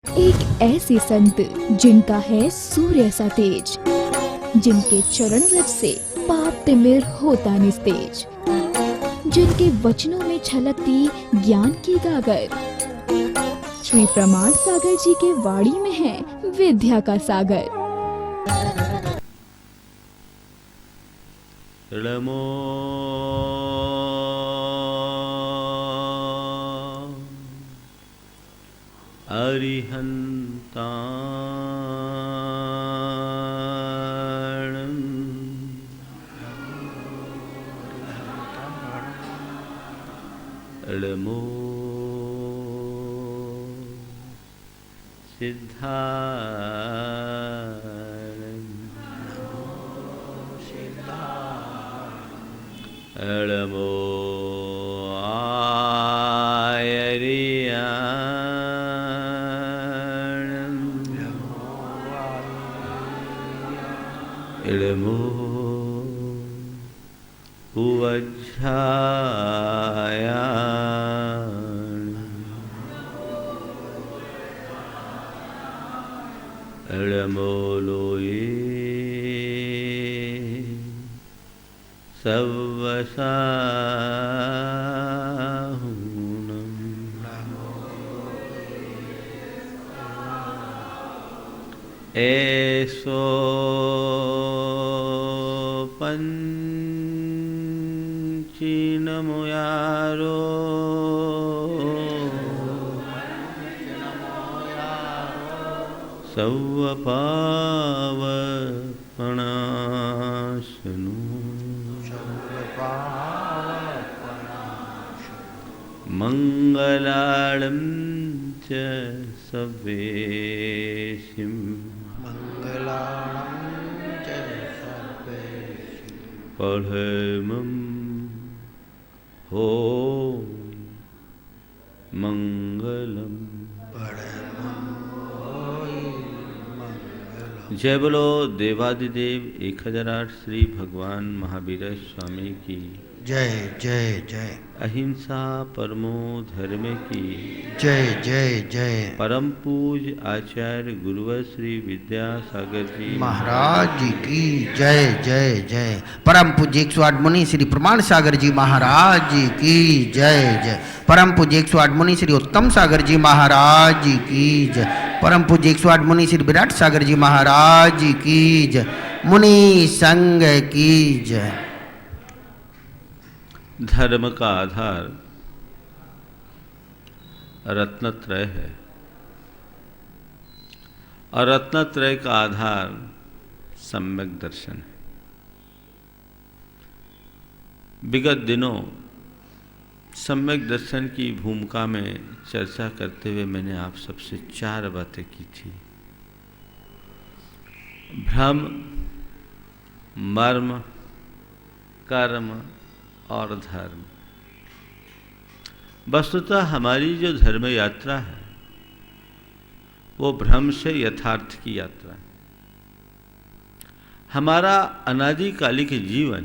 एक ऐसे संत जिनका है सूर्य सा तेज, जिनके चरण रज से पाप तिमिर होता निस्तेज, जिनके वचनों में छलकती ज्ञान की गागर। श्री प्रमाण सागर जी के वाणी में है विद्या का सागर। नमो अरिहन्ताणं नमो सिद्धाणं नमो नमो नमो लोये सवसाहुनं ऐसो पंचीनमो यारो सवपावपणाशनु मंगलालं च सर्वेशिं परमं हो मंगलम। जय बोलो देवादिदेव 1008 श्री भगवान महावीर स्वामी की जय जय जय। अहिंसा परमो धर्म की जय जय जय। परम पूज आचार्य गुरुवर श्री विद्यासागर जी महाराज जी की जय जय जय। परम पूज्य 108 मुनि श्री प्रमाण सागर जी महाराज जी की जय जय। परम पूज्य 108 मुनि श्री उत्तम सागर जी महाराज जी की जय। परम पूज्य 108 मुनि श्री विराट सागर जी महाराज जी की जय। मुनि संघ की जय। धर्म का आधार रत्नत्रय है और रत्नत्रय का आधार सम्यक दर्शन है। विगत दिनों सम्यक दर्शन की भूमिका में चर्चा करते हुए मैंने आप सबसे 4 बातें की थी। भ्रम, मर्म, कर्म और धर्म। वस्तुतः हमारी जो धर्म यात्रा है वो भ्रम से यथार्थ की यात्रा है। हमारा अनादिकालिक जीवन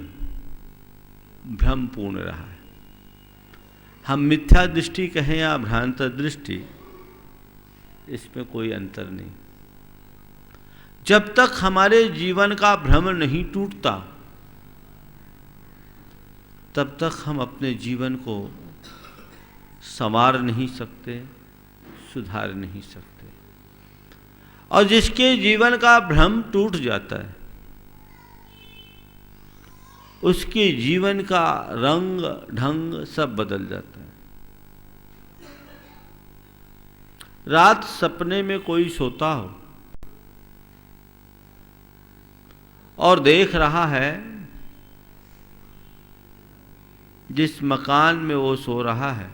भ्रमपूर्ण रहा है। हम मिथ्या दृष्टि कहें या भ्रांत दृष्टि, इसमें कोई अंतर नहीं। जब तक हमारे जीवन का भ्रम नहीं टूटता तब तक हम अपने जीवन को संवार नहीं सकते, सुधार नहीं सकते। और जिसके जीवन का भ्रम टूट जाता है उसके जीवन का रंग ढंग सब बदल जाता है। रात सपने में कोई सोता हो और देख रहा है जिस मकान में वो सो रहा है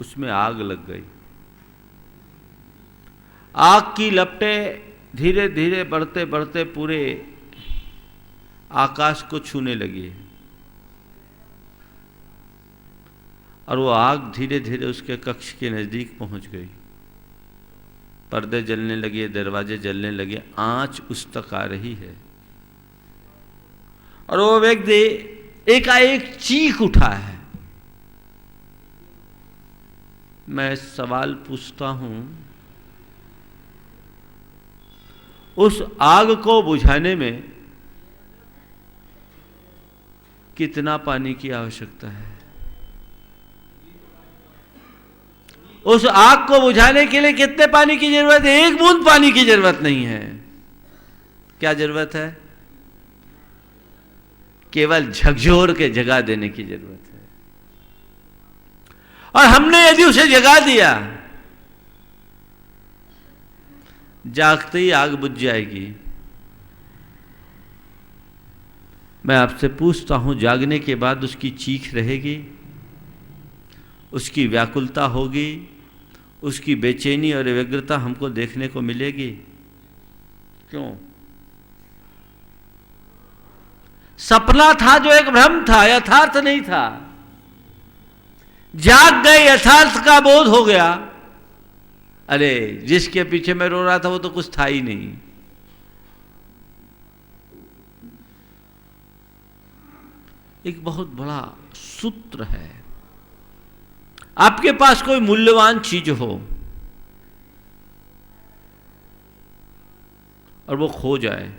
उसमें आग लग गई। आग की लपटें धीरे धीरे बढ़ते बढ़ते पूरे आकाश को छूने लगी और वो आग धीरे धीरे उसके कक्ष के नज़दीक पहुंच गई। पर्दे जलने लगे, दरवाजे जलने लगे, आंच उस तक आ रही है और वो व्यक्ति एकाएक चीख उठा है। मैं सवाल पूछता हूं, उस आग को बुझाने में कितना पानी की आवश्यकता है? उस आग को बुझाने के लिए कितने पानी की जरूरत है? एक बूंद पानी की जरूरत नहीं है। क्या जरूरत है? केवल झकझोर के जगा देने की जरूरत है। और हमने यदि उसे जगा दिया, जागते ही आग बुझ जाएगी। मैं आपसे पूछता हूं, जागने के बाद उसकी चीख रहेगी, उसकी व्याकुलता होगी, उसकी बेचैनी और व्यग्रता हमको देखने को मिलेगी? क्यों? सपना था जो एक भ्रम था, यथार्थ नहीं था। जाग गए, यथार्थ का बोध हो गया। अरे जिसके पीछे मैं रो रहा था वो तो कुछ था ही नहीं। एक बहुत बड़ा सूत्र है। आपके पास कोई मूल्यवान चीज हो और वो खो जाए,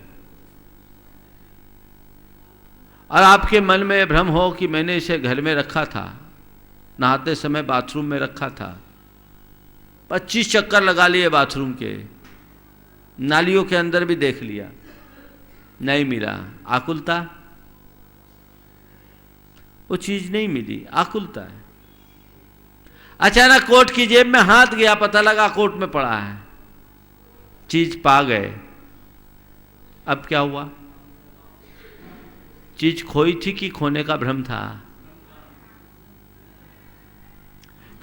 और आपके मन में भ्रम हो कि मैंने इसे घर में रखा था, नहाते समय बाथरूम में रखा था, 25 चक्कर लगा लिए बाथरूम के, नालियों के अंदर भी देख लिया, नहीं मिला। आकुलता? वो चीज नहीं मिली, आकुलता है। अचानक कोट की जेब में हाथ गया, पता लगा कोट में पड़ा है, चीज पा गए। अब क्या हुआ? चीज खोई थी कि खोने का भ्रम था?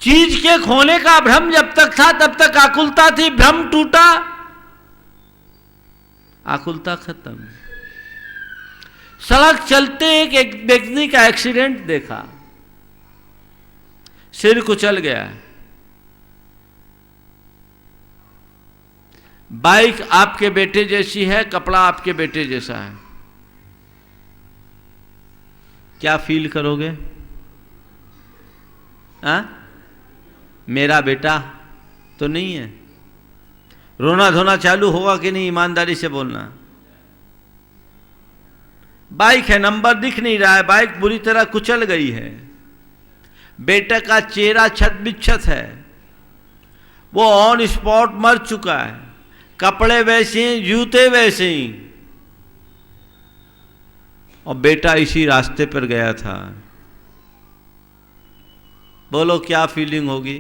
चीज के खोने का भ्रम जब तक था तब तक आकुलता थी। भ्रम टूटा, आकुलता खत्म। सड़क चलते एक व्यक्ति का एक्सीडेंट देखा, सिर कुचल गया। बाइक आपके बेटे जैसी है, कपड़ा आपके बेटे जैसा है, क्या फील करोगे? मेरा बेटा तो नहीं है। रोना धोना चालू होगा कि नहीं? ईमानदारी से बोलना। बाइक है, नंबर दिख नहीं रहा है, बाइक बुरी तरह कुचल गई है, बेटे का चेहरा छत बिच्छत है, वो ऑन स्पॉट मर चुका है, कपड़े वैसे ही, जूते वैसे ही, और बेटा इसी रास्ते पर गया था। बोलो क्या फीलिंग होगी?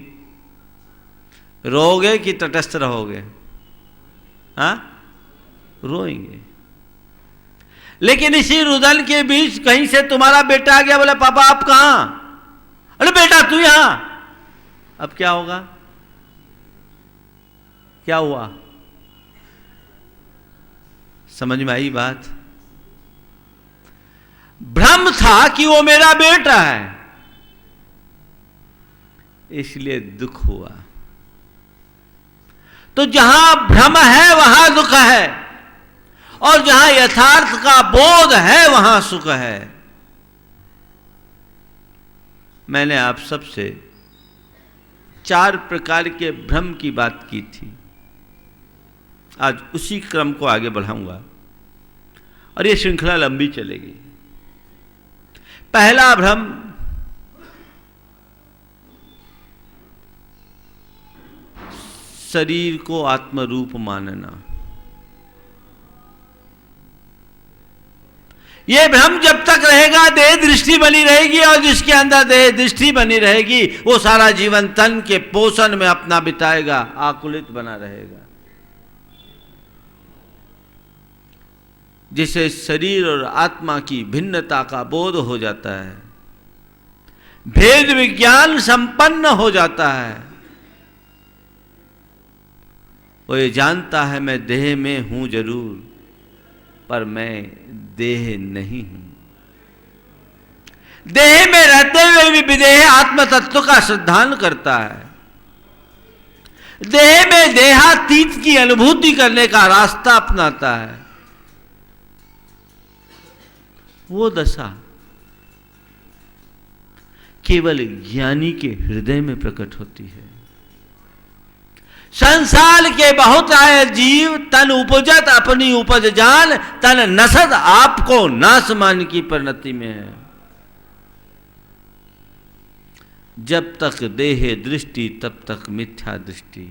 रोगे कि तटस्थ रहोगे? हाँ, रोएंगे। लेकिन इसी रुदन के बीच कहीं से तुम्हारा बेटा आ गया, बोले पापा आप कहां? अरे बेटा तू यहां। अब क्या होगा? क्या हुआ? समझ में आई बात? भ्रम था कि वो मेरा बेटा है, इसलिए दुख हुआ। तो जहां भ्रम है वहां दुख है, और जहां यथार्थ का बोध है वहां सुख है। मैंने आप सबसे 4 प्रकार के भ्रम की बात की थी। आज उसी क्रम को आगे बढ़ाऊंगा और ये श्रृंखला लंबी चलेगी। पहला भ्रम, शरीर को आत्मरूप मानना। यह भ्रम जब तक रहेगा देह दृष्टि बनी रहेगी, और जिसके अंदर देह दृष्टि बनी रहेगी वो सारा जीवन तन के पोषण में अपना बिताएगा, आकुलित बना रहेगा। जिसे शरीर और आत्मा की भिन्नता का बोध हो जाता है, भेद विज्ञान संपन्न हो जाता है, वो ये जानता है मैं देह में हूं जरूर, पर मैं देह नहीं हूं। देह में रहते हुए भी विदेह आत्म तत्व का श्रद्धान करता है। देह में देहातीत की अनुभूति करने का रास्ता अपनाता है। वो दशा केवल ज्ञानी के हृदय में प्रकट होती है। संसार के बहुत आए जीव, तन उपजत अपनी उपज जान, तन नसत आपको नासमान की परिणति में है। जब तक देह दृष्टि तब तक मिथ्या दृष्टि,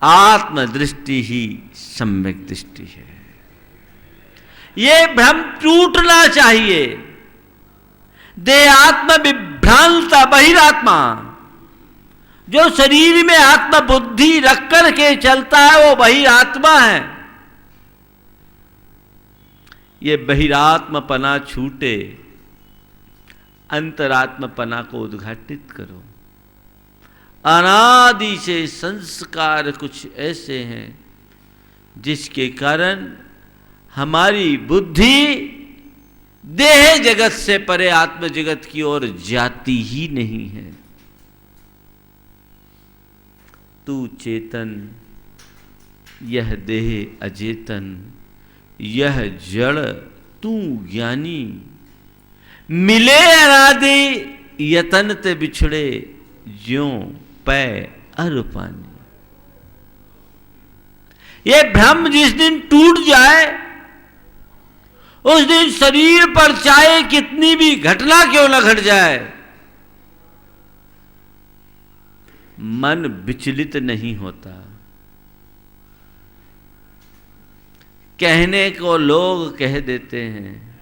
आत्म दृष्टि ही सम्यक दृष्टि है। ये भ्रम टूटना चाहिए। देह आत्म विभ्रांत बहिरात्मा, जो शरीर में आत्म बुद्धि रख कर के चलता है वो बहिरात्मा है। ये बहिरात्मपना छूटे, अंतरात्मपना को उद्घाटित करो। अनादि से संस्कार कुछ ऐसे हैं जिसके कारण हमारी बुद्धि देह जगत से परे आत्म जगत की ओर जाती ही नहीं है। तू चेतन, यह देह अचेतन, यह जड़ तू ज्ञानी, मिले अनादि यतन ते बिछड़े, ज्यों पै अर पानी। ये भ्रम जिस दिन टूट जाए उस दिन शरीर पर चाहे कितनी भी घटना क्यों न घट जाए, मन विचलित नहीं होता। कहने को लोग कह देते हैं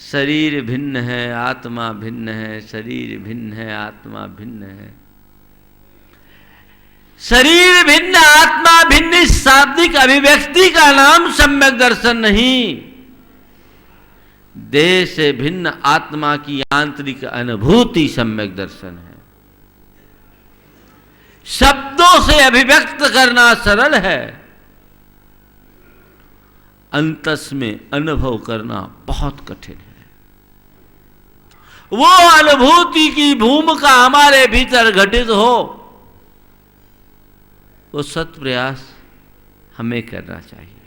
शरीर भिन्न है आत्मा भिन्न है, शरीर भिन्न है आत्मा भिन्न है। शरीर भिन्न आत्मा भिन्न इस शाब्दिक अभिव्यक्ति का नाम सम्यक दर्शन नहीं, देह से भिन्न आत्मा की आंतरिक अनुभूति सम्यक दर्शन है। शब्दों से अभिव्यक्त करना सरल है, अंतस में अनुभव करना बहुत कठिन है। वो अनुभूति की भूमिका हमारे भीतर घटित हो, वो सत प्रयास हमें करना चाहिए।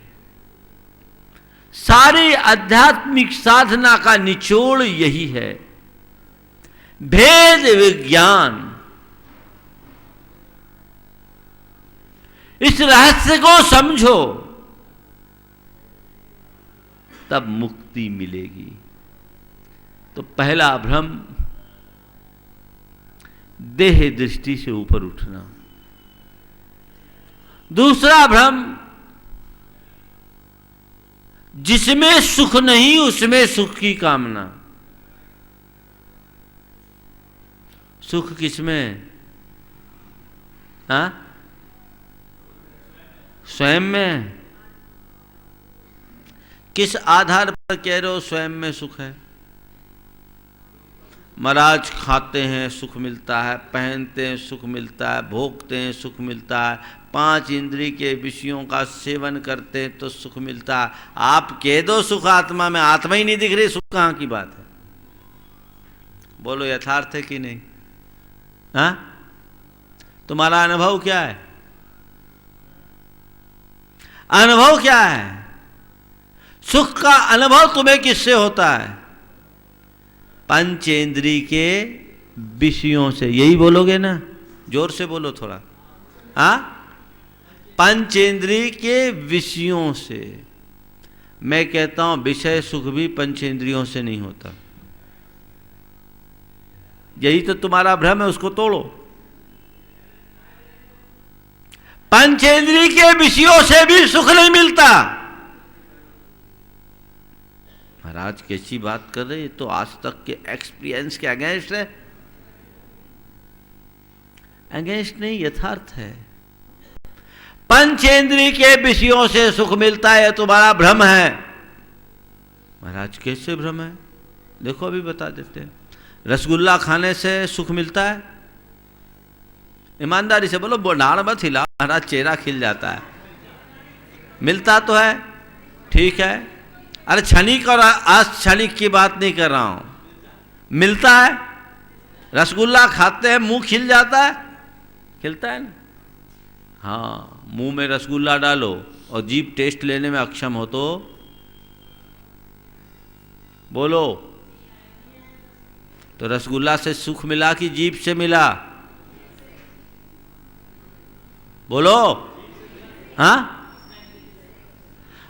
सारी आध्यात्मिक साधना का निचोड़ यही है, भेद विज्ञान। इस रहस्य को समझो तब मुक्ति मिलेगी। तो पहला भ्रम देह दृष्टि से ऊपर उठना। दूसरा भ्रम जिसमें सुख नहीं उसमें सुख की कामना। सुख किसमें? हाँ, स्वयं में। किस आधार पर कह रहे हो स्वयं में सुख है? महाराज खाते हैं सुख मिलता है, पहनते हैं सुख मिलता है, भोगते हैं सुख मिलता है, 5 इंद्रिय के विषयों का सेवन करते हैं तो सुख मिलता है। आप कह दो सुख आत्मा में, आत्मा ही नहीं दिख रही, सुख कहाँ की बात है? बोलो यथार्थ है कि नहीं? हाँ, तुम्हारा अनुभव क्या है? अनुभव क्या है? सुख का अनुभव तुम्हें किससे होता है? पंचेंद्रिय के विषयों से। यही बोलोगे ना? जोर से बोलो थोड़ा। हाँ, पंचेंद्रिय के विषयों से। मैं कहता हूं विषय सुख भी पंचेंद्रियों से नहीं होता। यही तो तुम्हारा भ्रम है, उसको तोड़ो। पंचेंद्रिय के विषयों से भी सुख नहीं मिलता। महाराज कैसी बात कर रहे, तो आज तक के एक्सपीरियंस के अगेंस्ट है। अगेंस्ट नहीं, यथार्थ है। पंचेंद्रिय के विषयों से सुख मिलता है, तुम्हारा भ्रम है। महाराज कैसे भ्रम है? देखो अभी बता देते हैं। रसगुल्ला खाने से सुख मिलता है? ईमानदारी से बोलो, डाढ़ मत हिला महाराज, चेहरा खिल जाता है। मिलता तो है, ठीक है। अरे क्षणिक और क्षणिक की बात नहीं कर रहा हूं, मिलता है। रसगुल्ला खाते हैं मुंह खिल जाता है, खिलता है ना? हाँ, मुंह में रसगुल्ला डालो और जीभ टेस्ट लेने में अक्षम हो तो बोलो, तो रसगुल्ला से सुख मिला कि जीभ से मिला? बोलो। हाँ,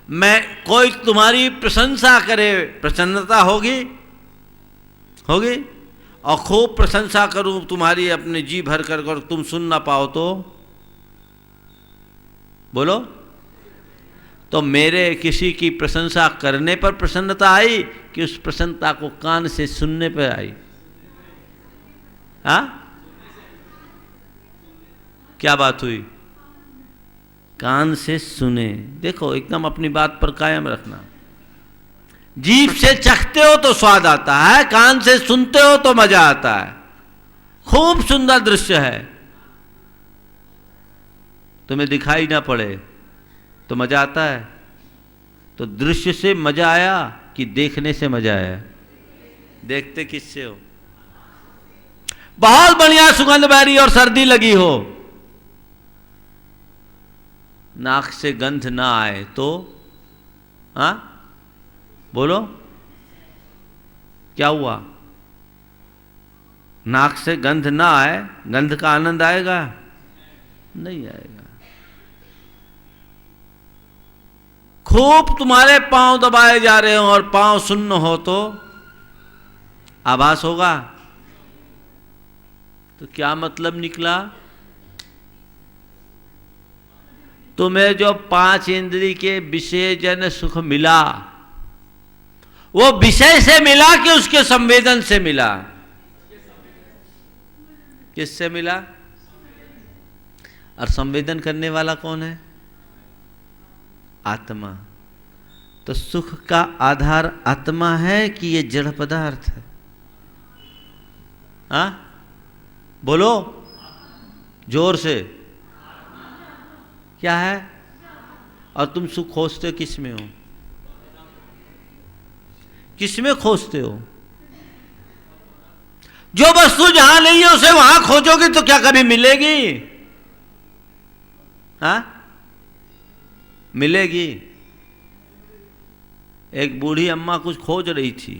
मैं कोई तुम्हारी प्रशंसा करे, प्रसन्नता होगी? होगी? और खूब प्रशंसा करूं तुम्हारी अपने जी भर कर तुम सुन ना पाओ तो बोलो। तो मेरे किसी की प्रशंसा करने पर प्रसन्नता आई कि उस प्रसन्नता को कान से सुनने पर आई? हाँ, क्या बात हुई? कान से सुने। देखो, एकदम अपनी बात पर कायम रखना। जीभ से चखते हो तो स्वाद आता है, कान से सुनते हो तो मजा आता है। खूब सुंदर दृश्य है, तुम्हें दिखाई ना पड़े तो मजा आता है। तो दृश्य से मजा आया कि देखने से मजा आया? देखते किससे हो? बहुत बढ़िया सुगंध बह रही और सर्दी लगी हो, नाक से गंध ना आए तो? हाँ, बोलो, क्या हुआ? नाक से गंध ना आए, गंध का आनंद आएगा? नहीं आएगा। खूब तुम्हारे पांव दबाए जा रहे हो और पांव सुन्न हो तो आभास होगा? तो क्या मतलब निकला? तुम्हें जो 5 इंद्री के विषयजन सुख मिला, वो विषय से मिला कि उसके संवेदन से मिला? किससे मिला? और संवेदन करने वाला कौन है? आत्मा। तो सुख का आधार आत्मा है कि ये जड़ पदार्थ है? हाँ, बोलो जोर से, क्या है? और तुम सुख खोजते किस में हो? किस में खोजते हो? जो वस्तु जहां नहीं है उसे वहां खोजोगे तो क्या कभी मिलेगी? हाँ, मिलेगी? एक बूढ़ी अम्मा कुछ खोज रही थी,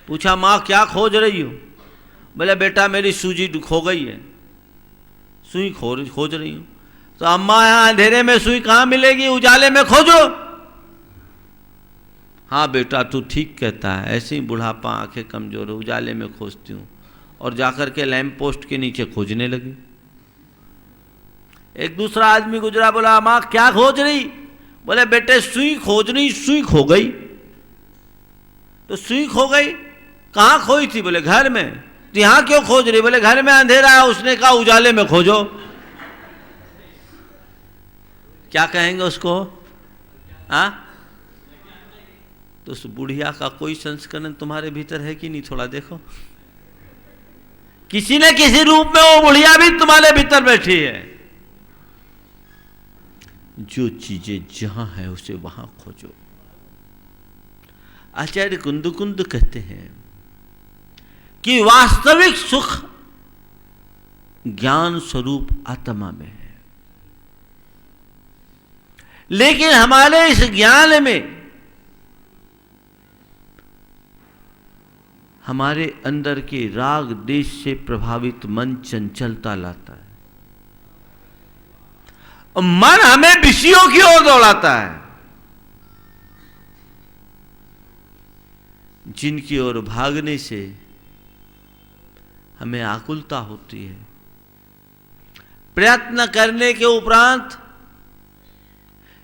पूछा माँ क्या खोज रही हो? बोले बेटा मेरी सूजी खो गई है, सुई खोज रही हूं। तो अम्मा यहां अंधेरे में सुई कहां मिलेगी, उजाले में खोजो। हाँ बेटा तू ठीक कहता है, ऐसे ही बुढ़ापा, आंखें कमजोर है, उजाले में खोजती हूँ। और जाकर के लैंप पोस्ट के नीचे खोजने लगी। एक दूसरा आदमी गुजरा, बोला माँ क्या खोज रही? बोले बेटे सुई खोज रही, सुई खो गई। तो सुई खो गई, कहाँ खोई थी? बोले घर में। तो यहां क्यों खोज रही? बोले घर में अंधेरा है। उसने कहा उजाले में खोजो। क्या कहेंगे उसको? हाँ, तो उस बुढ़िया का कोई संस्करण तुम्हारे भीतर है कि नहीं? थोड़ा देखो, किसी न किसी रूप में वो बुढ़िया भी तुम्हारे भीतर बैठी है। जो चीजें जहां है उसे वहां खोजो। आचार्य कुंद कहते हैं कि वास्तविक सुख ज्ञान स्वरूप आत्मा में है, लेकिन हमारे इस ज्ञान में हमारे अंदर के राग देश से प्रभावित मन चंचलता लाता है। मन हमें विषयों की ओर दौड़ाता है, जिनकी ओर भागने से हमें आकुलता होती है। प्रयत्न करने के उपरांत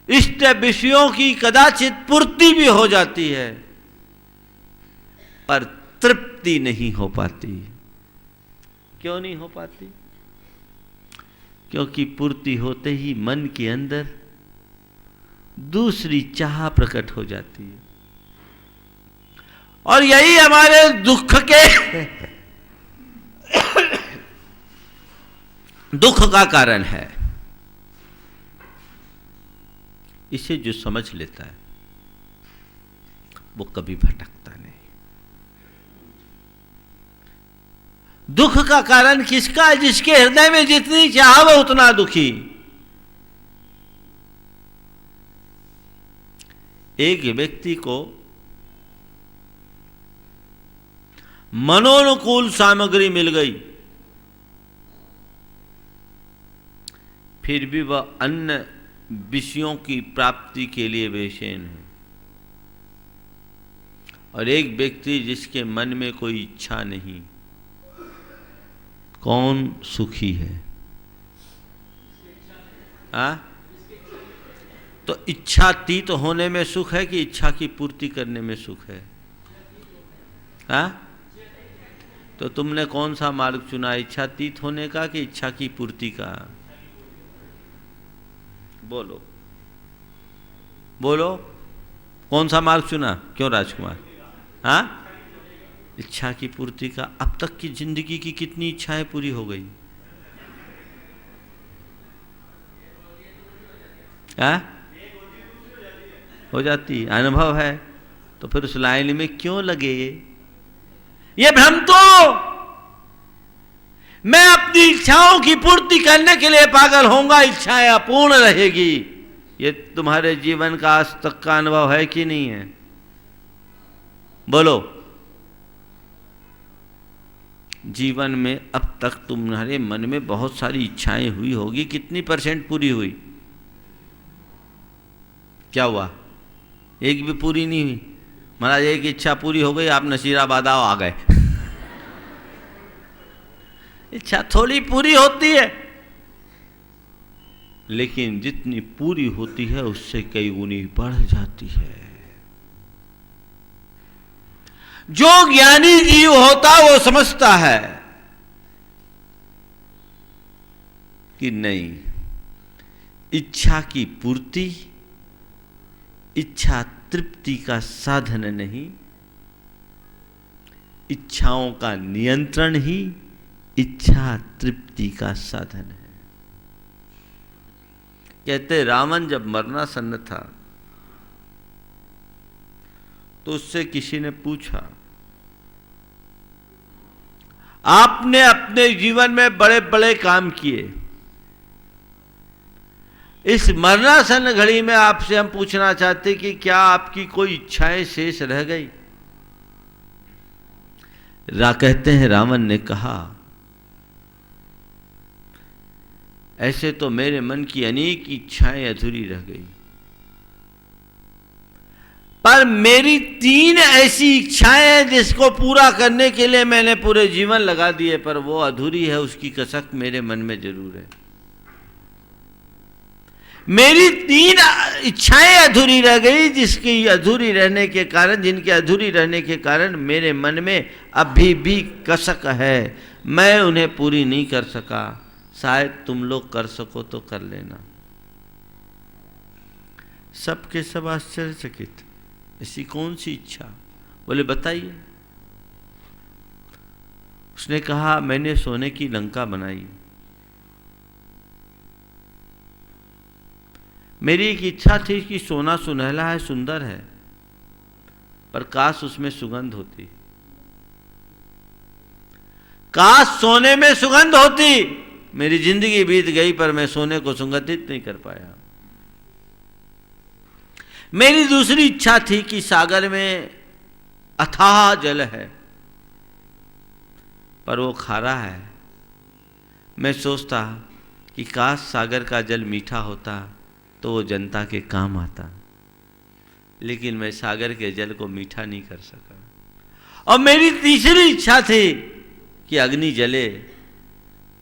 इष्ट विषयों की कदाचित पूर्ति भी हो जाती है, पर तृप्ति नहीं हो पाती। क्यों नहीं हो पाती? क्योंकि पूर्ति होते ही मन के अंदर दूसरी चाह प्रकट हो जाती है। और यही हमारे दुख के दुख का कारण है। इसे जो समझ लेता है वो कभी भटकता नहीं। दुख का कारण किसका है? जिसके हृदय में जितनी चाह वह उतना दुखी। एक व्यक्ति को मनोनुकूल सामग्री मिल गई, फिर भी वह अन्य विषयों की प्राप्ति के लिए बेचैन है। और एक व्यक्ति जिसके मन में कोई इच्छा नहीं, कौन सुखी है? तो इच्छातीत होने में सुख है कि इच्छा की पूर्ति करने में सुख है? तो तुमने कौन सा मार्ग चुना, इच्छातीत होने का कि इच्छा की पूर्ति का? बोलो बोलो, कौन सा मार्ग चुना? क्यों राजकुमार? इच्छा की पूर्ति का। अब तक की जिंदगी की कितनी इच्छाएं पूरी हो गई? हो जाती, अनुभव है। तो फिर उस लाइन में क्यों लगे? ये भ्रम तो मैं अपनी इच्छाओं की पूर्ति करने के लिए पागल होऊंगा, इच्छाएं अपूर्ण रहेगी। ये तुम्हारे जीवन का आज तक का अनुभव है कि नहीं है? बोलो। जीवन में अब तक तुम्हारे मन में बहुत सारी इच्छाएं हुई होगी, कितनी % पूरी हुई? क्या हुआ? एक भी पूरी नहीं हुई। महाराज एक इच्छा पूरी हो गई, आप नसीराबाद आ गए। इच्छा थोड़ी पूरी होती है, लेकिन जितनी पूरी होती है उससे कई गुनी बढ़ जाती है। जो ज्ञानी जीव होता वो समझता है कि नहीं, इच्छा की पूर्ति इच्छा तृप्ति का साधन नहीं, इच्छाओं का नियंत्रण ही इच्छा तृप्ति का साधन है। कहते रावण जब मरणासन्न था तो उससे किसी ने पूछा, आपने अपने जीवन में बड़े बड़े काम किए, इस मरणासन्न घड़ी में आपसे हम पूछना चाहते कि क्या आपकी कोई इच्छाएं शेष रह गई? कहते हैं रावण ने कहा, ऐसे तो मेरे मन की अनेक इच्छाएं अधूरी रह गई, पर मेरी 3 ऐसी इच्छाएं हैं जिसको पूरा करने के लिए मैंने पूरे जीवन लगा दिए, पर वो अधूरी है, उसकी कसक मेरे मन में जरूर है। मेरी 3 इच्छाएं अधूरी रह गई, जिनके अधूरी रहने के कारण मेरे मन में अभी भी कसक है, मैं उन्हें पूरी नहीं कर सका। शायद तुम लोग कर सको तो कर लेना। सबके सब आश्चर्यचकित, ऐसी कौन सी इच्छा? बोले बताइए। उसने कहा, मैंने सोने की लंका बनाई। मेरी एक इच्छा थी कि सोना सुनहला है, सुंदर है, पर काश उसमें सुगंध होती, काश सोने में सुगंध होती। मेरी जिंदगी बीत गई पर मैं सोने को सुगंधित नहीं कर पाया। मेरी दूसरी इच्छा थी कि सागर में अथाह जल है, पर वो खारा है। मैं सोचता कि काश सागर का जल मीठा होता तो वो जनता के काम आता, लेकिन मैं सागर के जल को मीठा नहीं कर सका। और मेरी तीसरी इच्छा थी कि अग्नि जले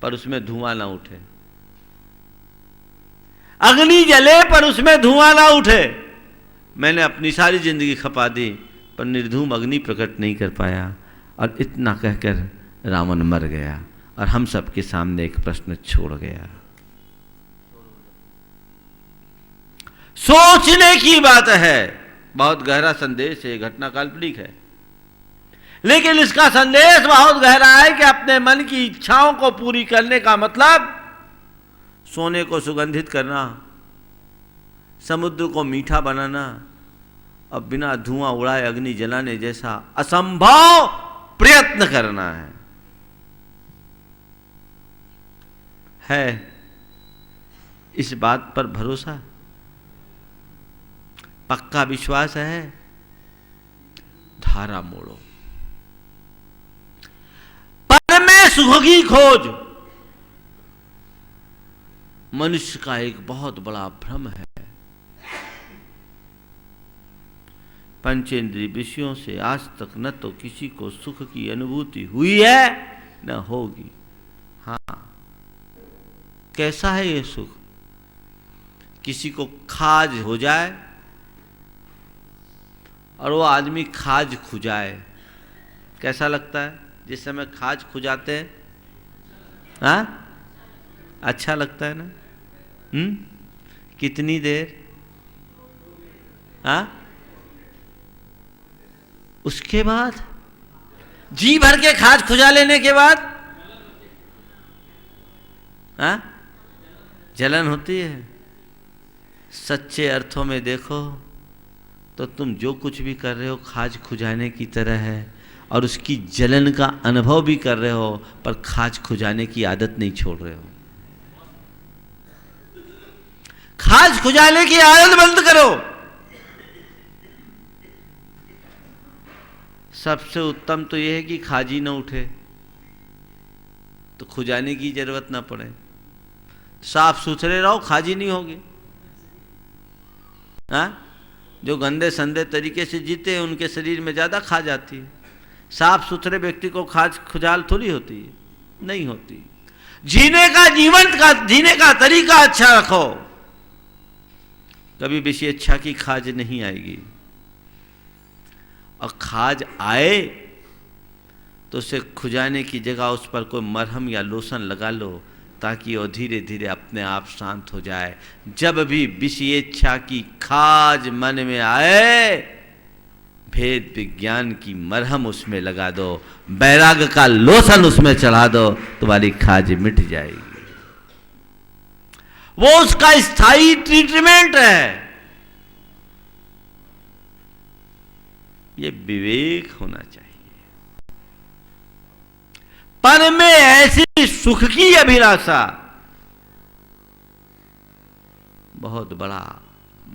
पर उसमें धुआं ना उठे, अग्नि जले पर उसमें धुआं ना उठे। मैंने अपनी सारी जिंदगी खपा दी, पर निर्धूम अग्नि प्रकट नहीं कर पाया। और इतना कहकर रावण मर गया और हम सबके सामने एक प्रश्न छोड़ गया। सोचने की बात है, बहुत गहरा संदेश है, घटना काल्पनिक है, लेकिन इसका संदेश बहुत गहरा है कि अपने मन की इच्छाओं को पूरी करने का मतलब सोने को सुगंधित करना, समुद्र को मीठा बनाना और बिना धुआं उड़ाए अग्नि जलाने जैसा असंभव प्रयत्न करना है। इस बात पर भरोसा, पक्का विश्वास है? धारा मोड़ो। पर में सुख की खोज, मनुष्य का एक बहुत बड़ा भ्रम है। पंचेंद्रिय विषयों से आज तक न तो किसी को सुख की अनुभूति हुई है न होगी। हाँ, कैसा है ये सुख? किसी को खाज हो जाए और वो आदमी खाज खुजाए, कैसा लगता है? जिस समय खाज खुजाते हैं, हाँ, अच्छा लगता है ना? कितनी देर? हाँ, उसके बाद जी भर के खाज खुजा लेने के बाद हाँ, जलन होती है। सच्चे अर्थों में देखो तो तुम जो कुछ भी कर रहे हो खाज खुजाने की तरह है, और उसकी जलन का अनुभव भी कर रहे हो, पर खाज खुजाने की आदत नहीं छोड़ रहे हो। खाज खुजाने की आदत बंद करो। सबसे उत्तम तो यह है कि खाजी न उठे, तो खुजाने की जरूरत ना पड़े। साफ सुथरे रहो, खाजी नहीं होगे। हाँ, जो गंदे संदे तरीके से जीते हैं उनके शरीर में ज्यादा खाज आती है। साफ सुथरे व्यक्ति को खाज खुजाल थोड़ी होती है, नहीं होती। जीने का तरीका अच्छा रखो, कभी विषय इच्छा की खाज नहीं आएगी। और खाज आए तो उसे खुजाने की जगह उस पर कोई मरहम या लोशन लगा लो, ताकि वो धीरे धीरे अपने आप शांत हो जाए। जब भी विषय इच्छा की खाज मन में आए, भेद विज्ञान की मरहम उसमें लगा दो, बैराग का लोशन उसमें चढ़ा दो, तुम्हारी खाज मिट जाएगी। वो उसका स्थायी ट्रीटमेंट है। ये विवेक होना चाहिए। पर में ऐसी सुख की अभिलाषा बहुत बड़ा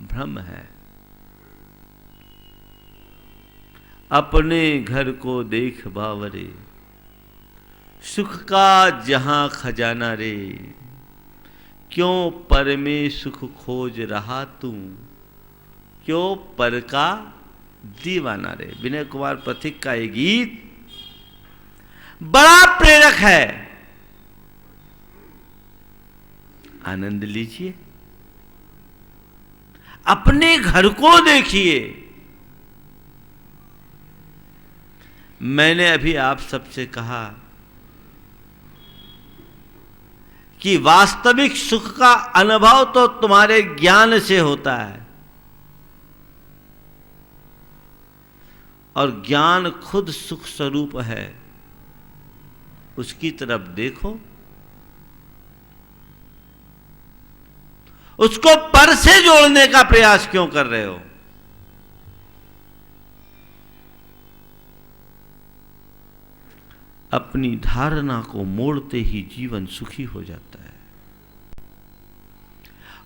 भ्रम है। अपने घर को देख बावरे, सुख का जहां खजाना रे, क्यों पर में सुख खोज रहा तू, क्यों पर का दीवाना रे। विनय कुमार पथिक का ये गीत बड़ा प्रेरक है, आनंद लीजिए, अपने घर को देखिए। मैंने अभी आप सबसे कहा कि वास्तविक सुख का अनुभव तो तुम्हारे ज्ञान से होता है, और ज्ञान खुद सुख स्वरूप है। उसकी तरफ देखो, उसको पर से जोड़ने का प्रयास क्यों कर रहे हो? अपनी धारणा को मोड़ते ही जीवन सुखी हो जाता है,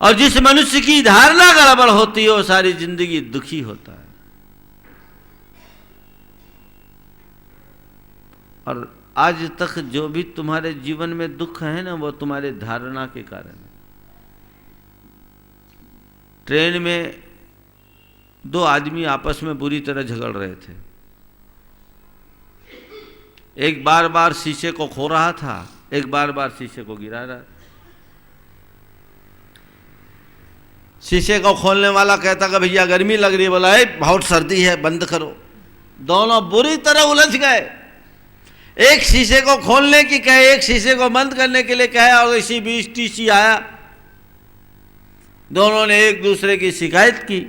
और जिस मनुष्य की धारणा गड़बड़ होती है वो सारी जिंदगी दुखी होता है। और आज तक जो भी तुम्हारे जीवन में दुख है ना, वो तुम्हारे धारणा के कारण है। ट्रेन में दो आदमी आपस में बुरी तरह झगड़ रहे थे। एक बार बार शीशे को खो रहा था, एक बार बार शीशे को गिरा रहा। शीशे को खोलने वाला कहता कि भैया गर्मी लग रही है, बोला बहुत सर्दी है, बंद करो। दोनों बुरी तरह उलझ गए। एक शीशे को खोलने की कहे, एक शीशे को बंद करने के लिए कहे, और इसी बीच टीसी आया। दोनों ने एक दूसरे की शिकायत की।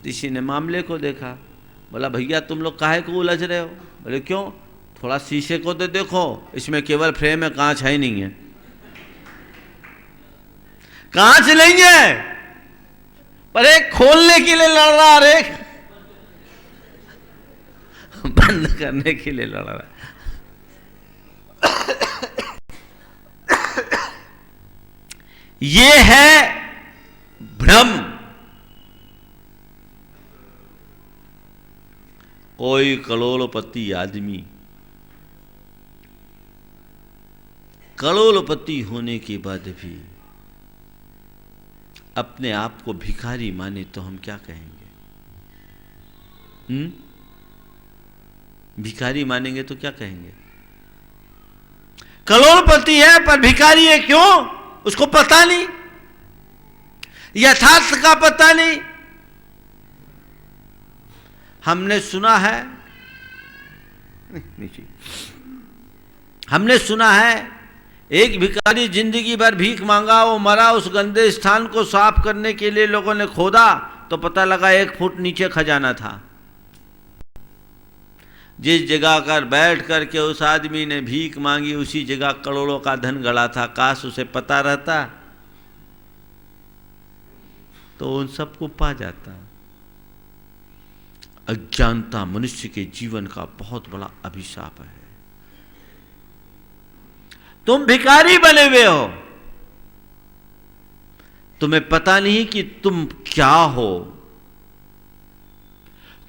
टीसी ने मामले को देखा, बोला भैया तुम लोग काहे को उलझ रहे हो? बोले क्यों? थोड़ा शीशे को तो देखो, इसमें केवल फ्रेम है, कांच है ही नहीं है। कांच नहीं है, पर एक खोलने के लिए लड़ रहा, और एक बंद करने के लिए लड़ रहा। ये है भ्रम। कोई करोड़पति आदमी करोड़पति होने के बाद भी अपने आप को भिखारी माने तो हम क्या कहेंगे? भिखारी मानेंगे तो क्या कहेंगे? करोड़पति है पर भिखारी है, क्यों? उसको पता नहीं, यथार्थ का पता नहीं। हमने सुना है, हमने सुना है एक भिखारी जिंदगी भर भीख मांगा, वो मरा, उस गंदे स्थान को साफ करने के लिए लोगों ने खोदा तो पता लगा 1 फुट नीचे खजाना था। जिस जगह कर बैठ करके उस आदमी ने भीख मांगी उसी जगह करोड़ों का धन गड़ा था। काश उसे पता रहता तो उन सबको पा जाता। अज्ञानता मनुष्य के जीवन का बहुत बड़ा अभिशाप है। तुम भिखारी बने हुए हो, तुम्हें पता नहीं कि तुम क्या हो,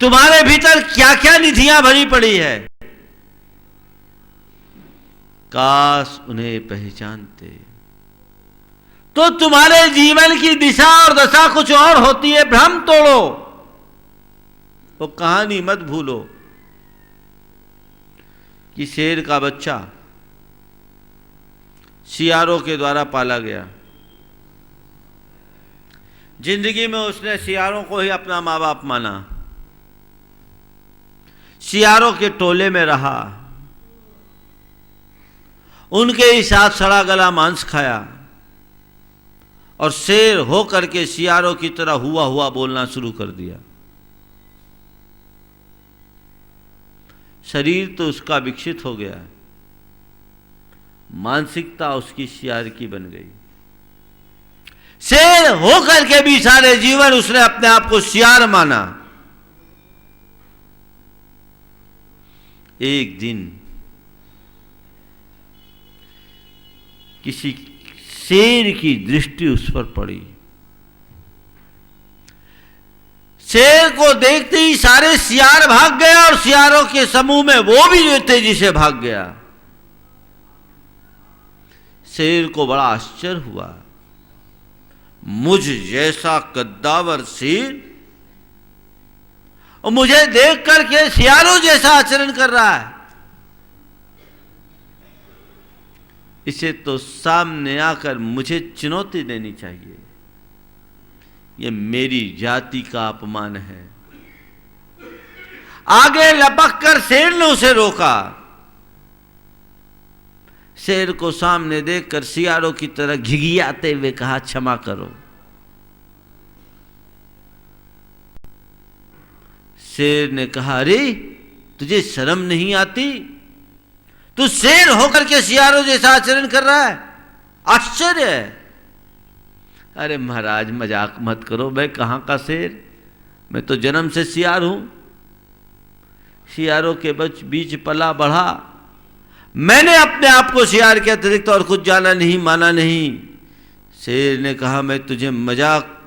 तुम्हारे भीतर क्या क्या निधियां भरी पड़ी है। काश उन्हें पहचानते तो तुम्हारे जीवन की दिशा और दशा कुछ और होती है। भ्रम तोड़ो, वो कहानी मत भूलो कि शेर का बच्चा सियारों के द्वारा पाला गया। जिंदगी में उसने सियारों को ही अपना माँ बाप माना, सियारों के टोले में रहा, उनके ही साथ सड़ा गला मांस खाया और शेर हो करके सियारों की तरह हुआ हुआ बोलना शुरू कर दिया। शरीर तो उसका विकसित हो गया, मानसिकता उसकी सियार की बन गई। शेर हो करके भी सारे जीवन उसने अपने आप को सियार माना। एक दिन किसी शेर की दृष्टि उस पर पड़ी। शेर को देखते ही सारे सियार भाग गए और सियारों के समूह में वो भी तेजी से भाग गया। शेर को बड़ा आश्चर्य हुआ, मुझ जैसा कद्दावर शेर और मुझे देख करके सियारों जैसा आचरण कर रहा है। इसे तो सामने आकर मुझे चुनौती देनी चाहिए। यह मेरी जाति का अपमान है। आगे लपक कर शेर ने उसे रोका। शेर को सामने देखकर सियारों की तरह घिघियाते हुए कहा, क्षमा करो। शेर ने कहा, अरे तुझे शर्म नहीं आती? तू शेर होकर के सियारों जैसा आचरण कर रहा है, आश्चर्य है। अरे महाराज मजाक मत करो, मैं कहाँ का शेर, मैं तो जन्म से सियार हूं, सियारों के बीच पला बढ़ा। मैंने अपने आप को सियार के अतिरिक्त और कुछ जाना नहीं, माना नहीं। शेर ने कहा, मैं तुझे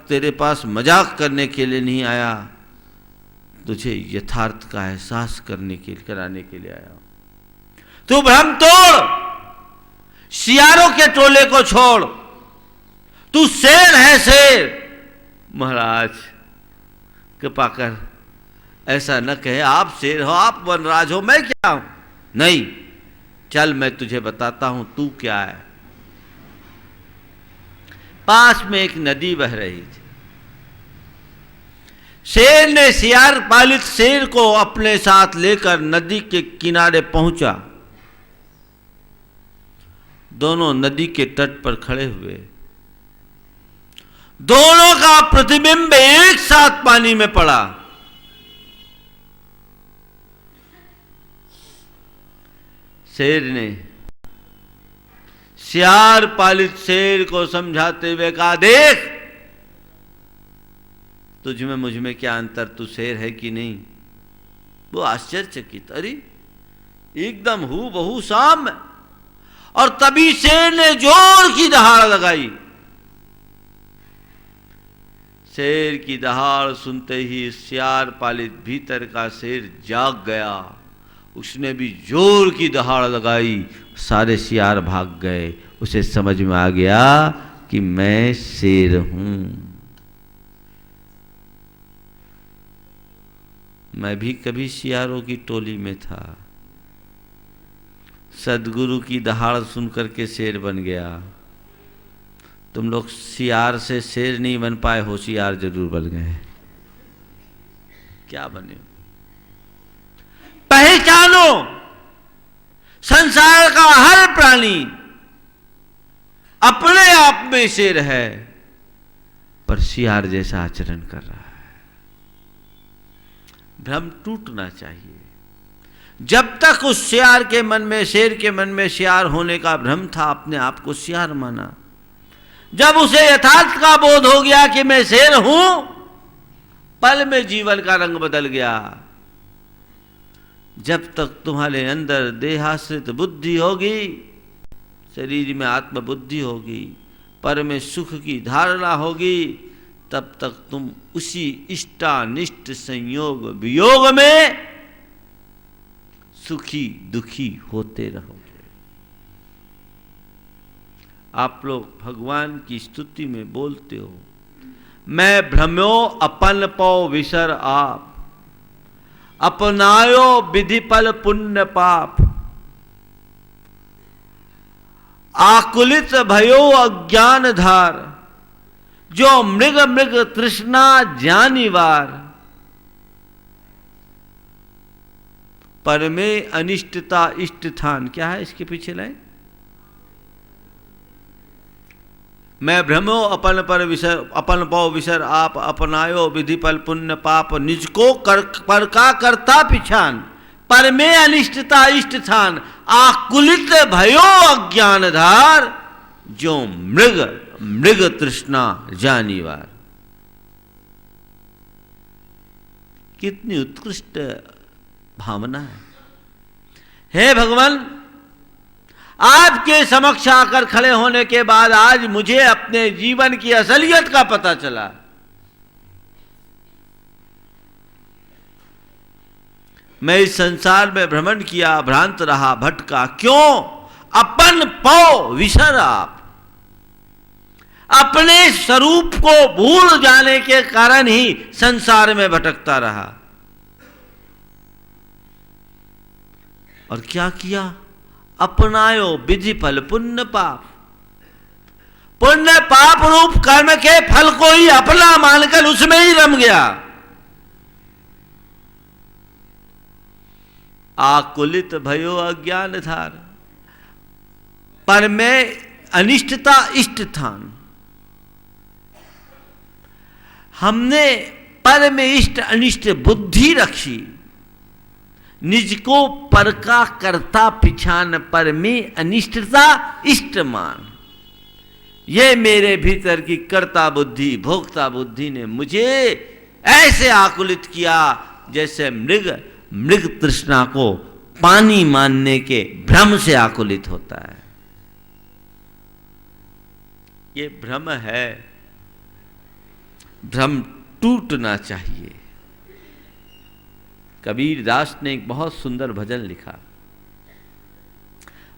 तेरे पास मजाक करने के लिए नहीं आया, तुझे यथार्थ का एहसास कराने के लिए आया। तू भ्रम तोड़, सियारों के टोले को छोड़, तू शेर है शेर। महाराज कृपा कर ऐसा न कहे, आप शेर हो, आप वनराज हो, मैं क्या हूं? नहीं, चल मैं तुझे बताता हूं तू क्या है। पास में एक नदी बह रही थी। शेर ने सियार पालित शेर को अपने साथ लेकर नदी के किनारे पहुंचा। दोनों नदी के तट पर खड़े हुए, दोनों का प्रतिबिंब एक साथ पानी में पड़ा। शेर ने सियार पालित शेर को समझाते हुए कहा, देख तुझ में मुझ में क्या अंतर, तू शेर है कि नहीं? वो आश्चर्यचकित, अरे एकदम हूबहू साम। और तभी शेर ने जोर की दहाड़ लगाई। शेर की दहाड़ सुनते ही सियार पालित भीतर का शेर जाग गया उसने भी जोर की दहाड़ लगाई, सारे सियार भाग गए। उसे समझ में आ गया कि मैं शेर हूं। मैं भी कभी सियारों की टोली में था, सदगुरु की दहाड़ सुन करके शेर बन गया। तुम लोग सियार से शेर नहीं बन पाए, होशियार जरूर बन गए। क्या बने? पहचानो, संसार का हर प्राणी अपने आप में शेर है, पर सियार जैसा आचरण कर रहा है। भ्रम टूटना चाहिए। जब तक उस सियार के मन में, शेर के मन में सियार होने का भ्रम था, अपने आप को सियार माना। जब उसे यथार्थ का बोध हो गया कि मैं शेर हूं, पल में जीवन का रंग बदल गया। जब तक तुम्हारे अंदर देहाश्रित बुद्धि होगी, शरीर में आत्मबुद्धि होगी, पर में सुख की धारणा होगी, तब तक तुम उसी इष्टानिष्ट संयोग वियोग में सुखी दुखी होते रहोगे। आप लोग भगवान की स्तुति में बोलते हो, मैं भ्रम्यो अपन पौ विसर आप, अपनायो विधि फल पुण्य पाप, आकुलित भयो अज्ञान धार, जो मृग मृग तृष्णा जानिवार, पर में अनिष्टता इष्ट थान। क्या है इसके पीछे लाइन? मैं भ्रमो अपन पर विसर, अपन पौ विसर आप, अपनायो विधि फल पुण्य पाप, निज को पर का करता पिछान, पर में अनिष्टता इष्ट थान, आकुलित भयो अज्ञान धार, जो मृग मृग तृष्णा जानिवार। कितनी उत्कृष्ट भावना है। हे भगवान, आपके समक्ष आकर खड़े होने के बाद आज मुझे अपने जीवन की असलियत का पता चला। मैं इस संसार में भ्रमण किया, भ्रांत रहा, भटका। क्यों? अपन पौ विसर आप, अपने स्वरूप को भूल जाने के कारण ही संसार में भटकता रहा। और क्या किया? अपनायो विधि फल पुण्य पाप, पुण्य पाप रूप कर्म के फल को ही अपना मानकर उसमें ही रम गया। आकुलित भयो अज्ञान धार, पर में अनिष्टता इष्ट थान। हमने पर में इष्ट अनिष्ट बुद्धि रखी, निज को पर का करता पिछान, पर में अनिष्टता इष्ट मान। ये मेरे भीतर की कर्ता बुद्धि, भोक्ता बुद्धि ने मुझे ऐसे आकुलित किया जैसे मृग मृग तृष्णा को पानी मानने के भ्रम से आकुलित होता है। ये भ्रम है, भ्रम टूटना चाहिए। कबीर दास ने एक बहुत सुंदर भजन लिखा,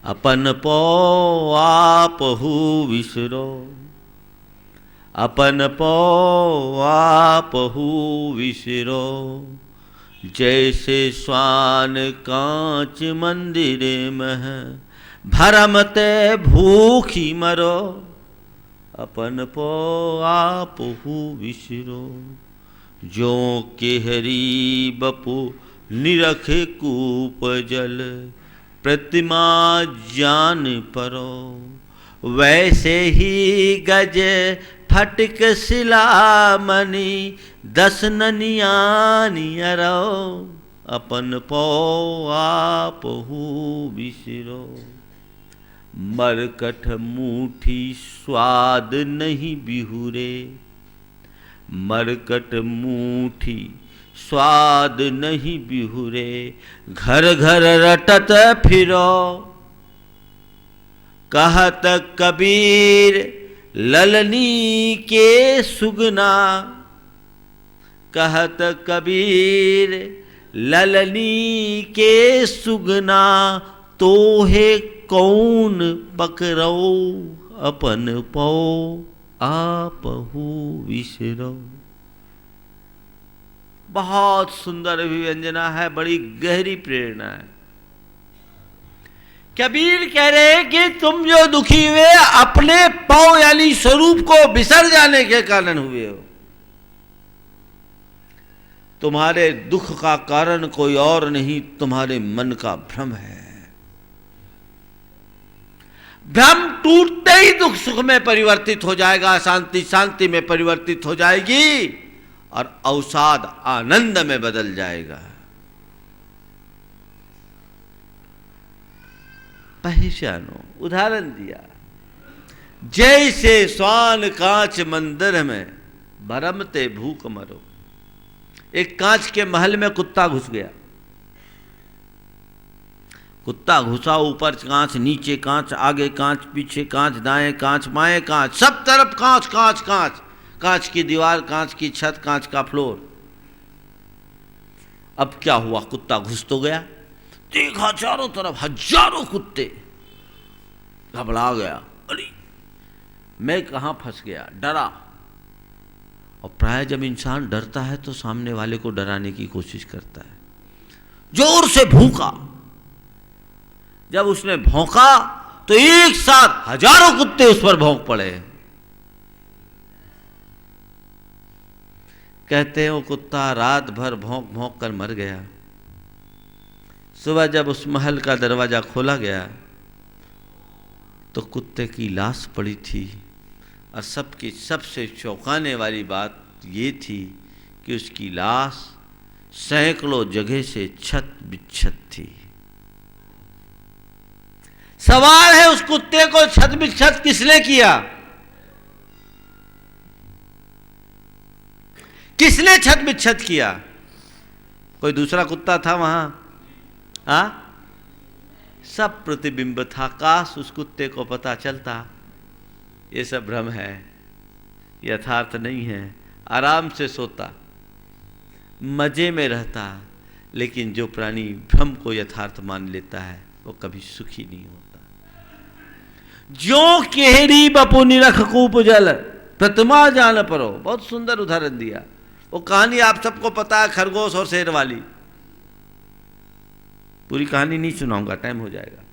अपन पौ आपहु विसरो, अपन पौ आपहु विसरो, जैसे स्वान कांच मंदिर मह, भरमते भूखी मरो, अपन पौ आपहु विसरो, जो केहरी बपु निरख कूप जल, प्रतिमा जान परो, वैसे ही गज फटक शिला मणि, दस ननियानी अरो, अपन पौ आपहु विसरो, मरकट मूठी स्वाद नहीं बिहुरे, मरकट मूठी स्वाद नहीं बिहुरे, घर घर रटत फिरो, कहत कबीर ललनी के सुगना, कहत कबीर ललनी के सुगना तोहे कौन पकड़ो, अपन पौ आपहु विसरो। बहुत सुंदर अभिव्यंजना है, बड़ी गहरी प्रेरणा है। कबीर कह रहे हैं कि तुम जो दुखी हुए अपने पौ यानी स्वरूप को बिसर जाने के कारण हुए हो। तुम्हारे दुख का कारण कोई और नहीं, तुम्हारे मन का भ्रम है। भ्रम टूटते ही दुख सुख में परिवर्तित हो जाएगा, शांति शांति में परिवर्तित हो जाएगी और अवसाद आनंद में बदल जाएगा। पहचानो, उदाहरण दिया, जैसे स्वान कांच मंदिर में भरमते भूख मरो। एक कांच के महल में कुत्ता घुस गया। कुत्ता घुसा, ऊपर कांच, नीचे कांच, आगे कांच, पीछे कांच, दाएं कांच, बाएं कांच, सब तरफ कांच कांच कांच, कांच की दीवार, कांच की छत, कांच का फ्लोर। अब क्या हुआ, कुत्ता घुस तो गया, देखा चारों तरफ हजारों कुत्ते, घबरा गया, अरे मैं कहां फंस गया, डरा। और प्राय जब इंसान डरता है तो सामने वाले को डराने की कोशिश करता है। जोर से भौंका, जब उसने भौंका तो एक साथ हजारों कुत्ते उस पर भौंक पड़े। कहते हैं वो कुत्ता रात भर भौंक भौंक कर मर गया। सुबह जब उस महल का दरवाजा खोला गया तो कुत्ते की लाश पड़ी थी, और सबकी सबसे चौंकाने वाली बात ये थी कि उसकी लाश सैकड़ों जगह से छत बिच्छत थी। सवाल है, उस कुत्ते को छत बिच्छत किसने किया? किसने छत बिच्छत किया? कोई दूसरा कुत्ता था वहां? सब प्रतिबिंब था। काश उस कुत्ते को पता चलता ये सब भ्रम है, यथार्थ नहीं है, आराम से सोता, मजे में रहता। लेकिन जो प्राणी भ्रम को यथार्थ मान लेता है वो कभी सुखी नहीं होता। जो केहरी बपु निरख कूप जल प्रतिमा जान परो, बहुत सुंदर उदाहरण दिया। वो कहानी आप सबको पता है, खरगोश और शेर वाली। पूरी कहानी नहीं सुनाऊंगा, टाइम हो जाएगा।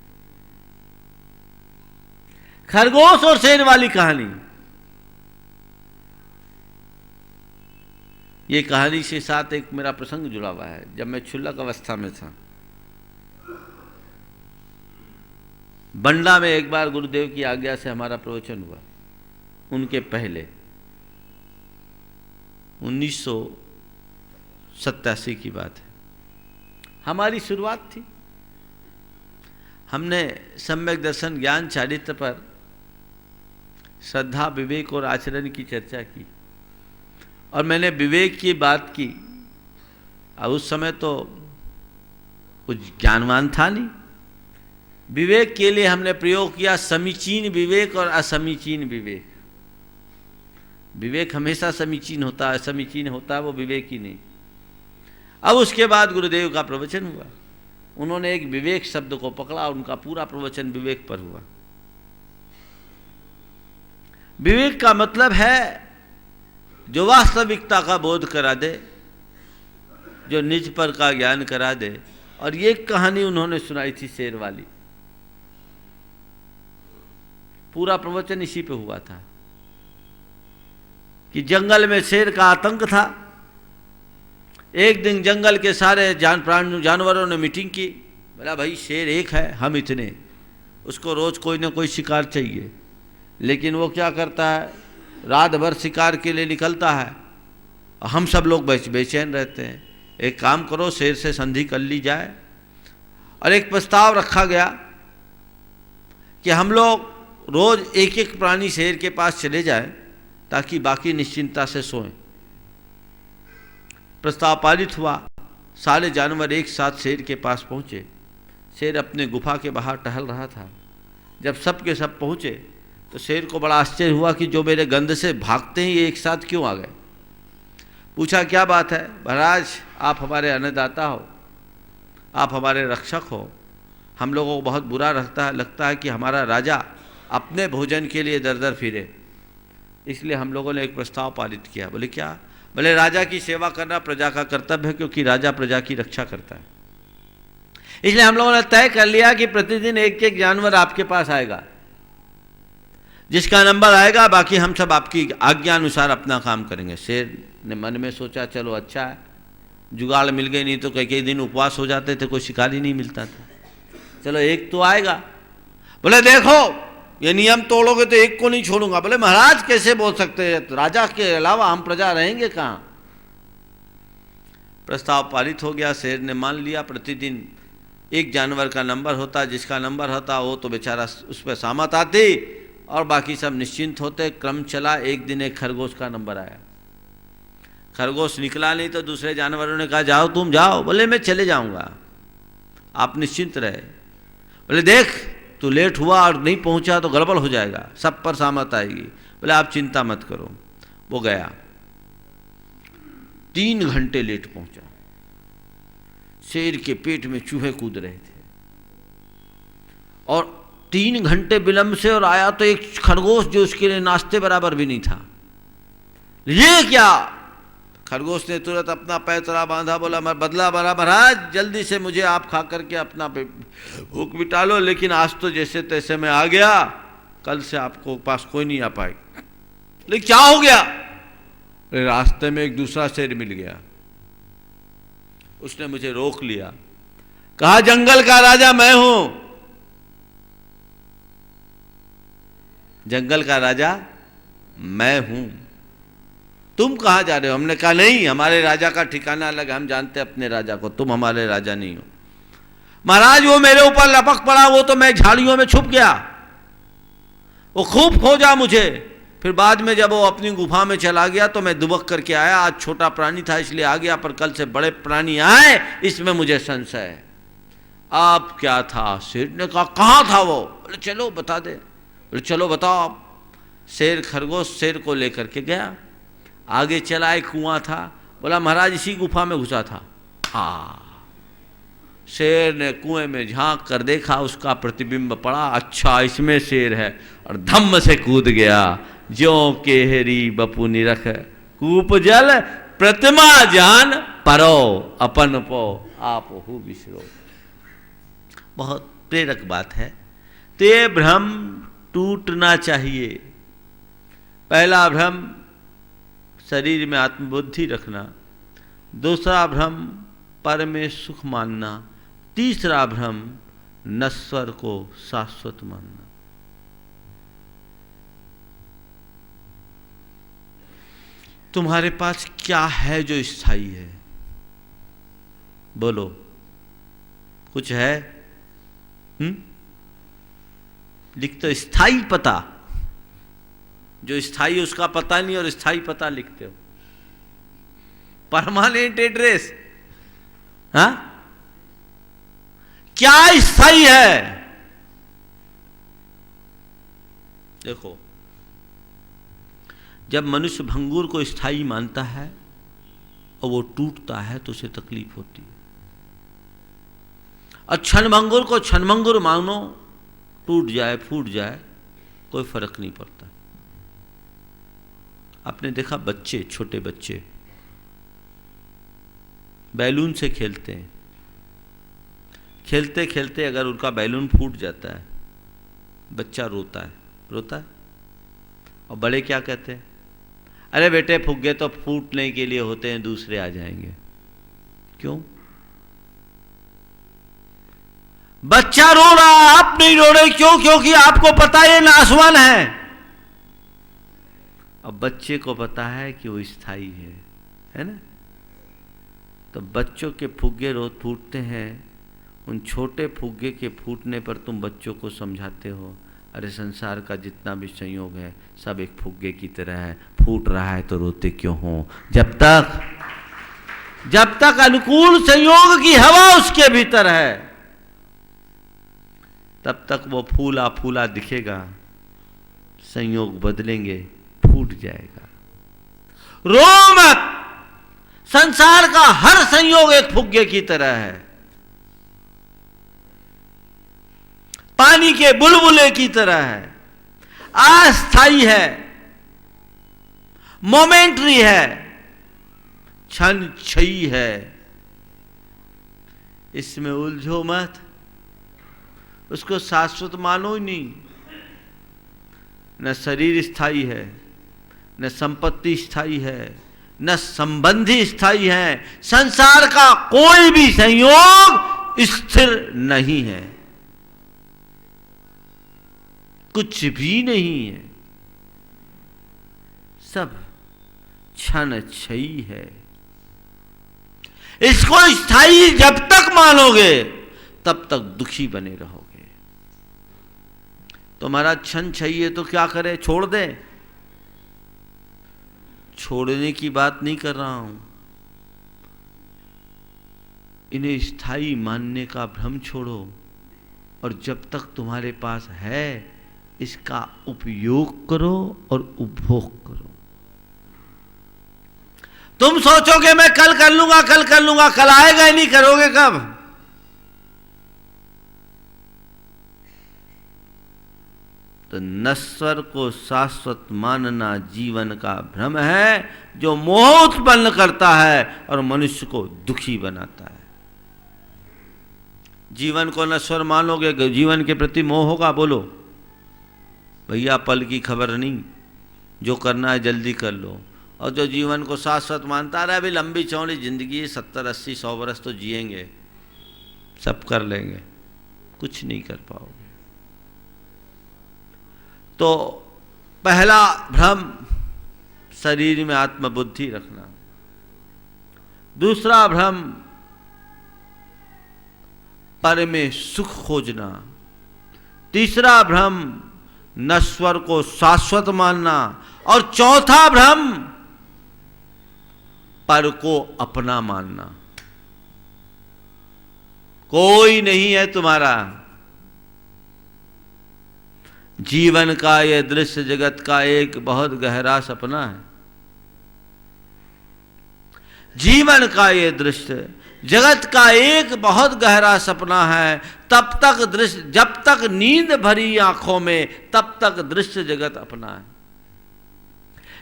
खरगोश और शेर वाली कहानी, ये कहानी से साथ एक मेरा प्रसंग जुड़ा हुआ है। जब मैं क्षुल्लक अवस्था में था, बंडा में एक बार गुरुदेव की आज्ञा से हमारा प्रवचन हुआ। उनके पहले 1987 की बात है, हमारी शुरुआत थी। हमने सम्यक दर्शन ज्ञान चारित्र पर श्रद्धा, विवेक और आचरण की चर्चा की, और मैंने विवेक की बात की। अब उस समय तो कुछ ज्ञानवान था नहीं। विवेक के लिए हमने प्रयोग किया समीचीन विवेक और असमीचीन विवेक। विवेक हमेशा समीचीन होता है, असमीचीन होता है वो विवेक ही नहीं। अब उसके बाद गुरुदेव का प्रवचन हुआ, उन्होंने एक विवेक शब्द को पकड़ा, उनका पूरा प्रवचन विवेक पर हुआ। विवेक का मतलब है जो वास्तविकता का बोध करा दे, जो निज पर का ज्ञान करा दे। और ये कहानी उन्होंने सुनाई थी शेर वाली। पूरा प्रवचन इसी पे हुआ था कि जंगल में शेर का आतंक था। एक दिन जंगल के सारे जानवरों ने मीटिंग की, बोला भाई शेर एक है, हम इतने, उसको रोज कोई ना कोई शिकार चाहिए। लेकिन वो क्या करता है, रात भर शिकार के लिए निकलता है, और हम सब लोग बेचैन रहते हैं। एक काम करो, शेर से संधि कर ली जाए। और एक प्रस्ताव रखा गया कि हम लोग रोज एक एक प्राणी शेर के पास चले जाएं ताकि बाकी निश्चिंता से सोएं। प्रस्ताव पारित हुआ। सारे जानवर एक साथ शेर के पास पहुँचे। शेर अपने गुफा के बाहर टहल रहा था। जब सब के सब पहुँचे तो शेर को बड़ा आश्चर्य हुआ कि जो मेरे गंध से भागते हैं ये एक साथ क्यों आ गए। पूछा क्या बात है? महाराज आप हमारे अन्नदाता हो, आप हमारे रक्षक हो, हम लोगों को बहुत बुरा लगता है कि हमारा राजा अपने भोजन के लिए दर दर फिरे, इसलिए हम लोगों ने एक प्रस्ताव पारित किया। बोले क्या? बोले राजा की सेवा करना प्रजा का कर्तव्य है, क्योंकि राजा प्रजा की रक्षा करता है। इसलिए हम लोगों ने तय कर लिया कि प्रतिदिन एक एक जानवर आपके पास आएगा, जिसका नंबर आएगा बाकी हम सब आपकी आज्ञा अनुसार अपना काम करेंगे। शेर ने मन में सोचा चलो अच्छा है, जुगाड़ मिल गई, नहीं तो कई दिन उपवास हो जाते थे, कोई शिकार ही नहीं मिलता था। चलो एक तो आएगा। बोले देखो ये नियम तोड़ोगे तो एक को नहीं छोड़ूंगा। बोले महाराज कैसे बोल सकते हैं, राजा के अलावा हम प्रजा रहेंगे कहाँ? प्रस्ताव पारित हो गया, शेर ने मान लिया। प्रतिदिन एक जानवर का नंबर होता, जिसका नंबर होता वो तो बेचारा उस पर सहमत आती और बाकी सब निश्चिंत होते। क्रम चला, एक दिन एक खरगोश का नंबर आया। खरगोश निकला नहीं तो दूसरे जानवरों ने कहा जाओ तुम जाओ। बोले मैं चले जाऊंगा, आप निश्चिंत रहे। बोले देख तू लेट हुआ और नहीं पहुंचा तो गड़बड़ हो जाएगा, सब पर सहमत आएगी। बोले आप चिंता मत करो। वो गया, 3 घंटे लेट पहुंचा। शेर के पेट में चूहे कूद रहे थे और 3 घंटे विलंब से और आया तो एक खरगोश जो उसके लिए नाश्ते बराबर भी नहीं था। ये क्या? खरगोश ने तुरंत अपना पैतरा बांधा, बोला मैं बदला बना महाराज, जल्दी से मुझे आप खा करके अपना भूख मिटा लो, लेकिन आज तो जैसे तैसे मैं आ गया, कल से आपको पास कोई नहीं आ पाएगा। लेकिन क्या हो गया? रास्ते में एक दूसरा शेर मिल गया, उसने मुझे रोक लिया, कहा जंगल का राजा मैं हूं। जंगल का राजा मैं हूं, तुम कहां जा रहे हो? हमने कहा नहीं, हमारे राजा का ठिकाना अलग, हम जानते अपने राजा को, तुम हमारे राजा नहीं हो। महाराज वो मेरे ऊपर लपक पड़ा, वो तो मैं झाड़ियों में छुप गया, वो खूब खोजा मुझे। फिर बाद में जब वो अपनी गुफा में चला गया तो मैं दुबक करके आया। आज छोटा प्राणी था इसलिए आ गया, पर कल से बड़े प्राणी आए इसमें मुझे संशय है। आप क्या था? शेर ने कहा कहां था वो? बोले चलो बता दे। बोले चलो बताओ आप। शेर खरगोश शेर को लेकर के गया, आगे चला, एक कुआं था। बोला महाराज इसी गुफा में घुसा था। शेर ने कुएं में झांक कर देखा, उसका प्रतिबिंब पड़ा, अच्छा इसमें शेर है, और धम्म से कूद गया। ज्यों केहरी बपू निरख कूप जल, प्रतिमा जान परो अपन पो आप हु बिसरो। बहुत प्रेरक बात है। तो ये भ्रम टूटना चाहिए। पहला भ्रम शरीर में आत्मबुद्धि रखना, दूसरा भ्रम पर में सुख मानना, तीसरा भ्रम नश्वर को शाश्वत मानना। तुम्हारे पास क्या है जो स्थायी है? बोलो, कुछ है? लिख तो स्थायी पता, जो स्थायी उसका पता नहीं और स्थायी पता लिखते हो। परमानेंट एड्रेस, हाँ क्या स्थायी है? देखो, जब मनुष्य भंगुर को स्थायी मानता है और वो टूटता है तो उसे तकलीफ होती है। और क्षणभंगुर को क्षणभंगुर मानो, टूट जाए फूट जाए कोई फर्क नहीं पड़ता। आपने देखा बच्चे, छोटे बच्चे बैलून से खेलते हैं, खेलते खेलते अगर उनका बैलून फूट जाता है, बच्चा रोता है। और बड़े क्या कहते हैं? अरे बेटे फुग्गे तो फूटने के लिए होते हैं, दूसरे आ जाएंगे। क्यों? बच्चा रो रहा, आप नहीं रो रहे, क्यों? क्योंकि आपको पता है ये नासवान है। अब बच्चे को पता है कि वो स्थायी है ना? तो बच्चों के फुग्गे रोज फूटते हैं, उन छोटे फुग्गे के फूटने पर तुम बच्चों को समझाते हो, अरे संसार का जितना भी संयोग है सब एक फुग्गे की तरह है, फूट रहा है तो रोते क्यों हो? जब तक अनुकूल संयोग की हवा उसके भीतर है तब तक वो फूला फूला दिखेगा। संयोग बदलेंगे, फूट जाएगा। रो मत, संसार का हर संयोग एक फुग्गे की तरह है, पानी के बुलबुले की तरह है, अस्थायी है, मोमेंटरी है, क्षण क्षयी है। इसमें उलझो मत, उसको शाश्वत मानो ही नहीं। न शरीर स्थायी है, न संपत्ति स्थायी है, न संबंधी स्थायी है। संसार का कोई भी संयोग स्थिर नहीं है, कुछ भी नहीं है, सब क्षण क्षयी है। इसको स्थायी जब तक मानोगे तब तक दुखी बने रहोगे। तुम्हारा क्षण क्षयी तो क्या करे, छोड़ दे। छोड़ने की बात नहीं कर रहा हूं, इन्हें स्थायी मानने का भ्रम छोड़ो और जब तक तुम्हारे पास है इसका उपयोग करो और उपभोग करो। तुम सोचोगे मैं कल कर लूंगा, कल कर लूंगा, कल आएगा ही नहीं, करोगे कब? तो नश्वर को शाश्वत मानना जीवन का भ्रम है, जो मोह उत्पन्न करता है और मनुष्य को दुखी बनाता है। जीवन को नश्वर मानोगे, जीवन के प्रति मोह होगा। बोलो भैया पल की खबर नहीं, जो करना है जल्दी कर लो। और जो जीवन को शाश्वत मानता रहे, अभी लंबी चौड़ी जिंदगी 70, 80, 100 वर्ष तो जिएंगे, सब कर लेंगे, कुछ नहीं कर पाओगे। तो पहला भ्रम शरीर में आत्मबुद्धि रखना, दूसरा भ्रम पर में सुख खोजना, तीसरा भ्रम नश्वर को शाश्वत मानना और चौथा भ्रम पर को अपना मानना। कोई नहीं है तुम्हारा। जीवन का यह दृश्य जगत का एक बहुत गहरा सपना है। जीवन का यह दृश्य जगत का एक बहुत गहरा सपना है। तब तक दृश्य, जब तक नींद भरी आंखों में, तब तक दृश्य जगत अपना है।